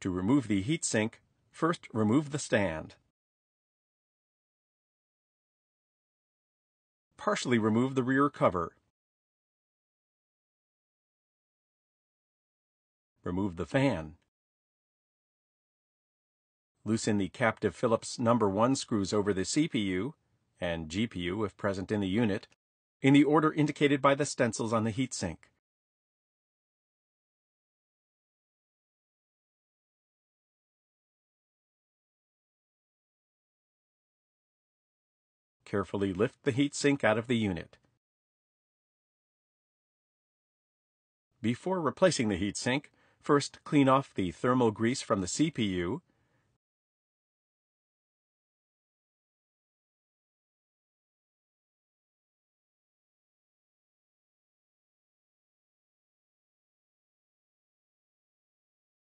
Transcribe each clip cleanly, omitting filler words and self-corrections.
To remove the heatsink, first remove the stand. Partially remove the rear cover. Remove the fan. Loosen the captive Phillips No. 1 screws over the CPU and GPU if present in the unit, in the order indicated by the stencils on the heatsink. Carefully lift the heatsink out of the unit. Before replacing the heatsink, first clean off the thermal grease from the CPU.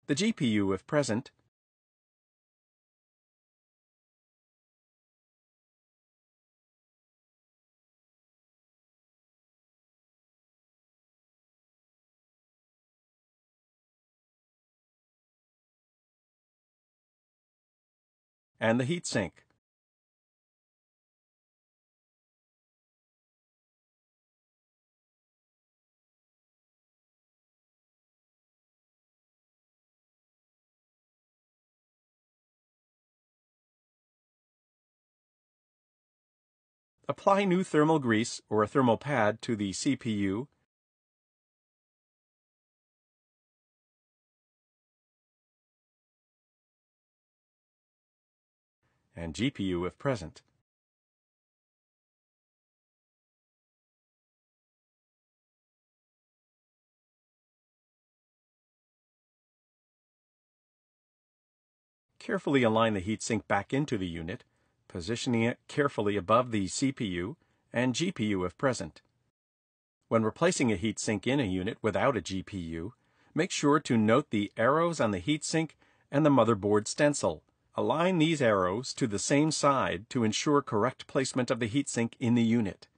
The GPU if present, and the heatsink. Apply new thermal grease or a thermal pad to the CPU and GPU if present. Carefully align the heatsink back into the unit, positioning it carefully above the CPU and GPU if present. When replacing a heatsink in a unit without a GPU, make sure to note the arrows on the heatsink and the motherboard stencil. Align these arrows to the same side to ensure correct placement of the heatsink in the unit.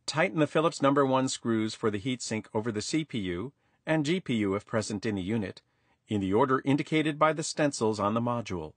Tighten the Phillips No. 1 screws for the heatsink over the CPU and GPU if present in the unit, in the order indicated by the stencils on the module.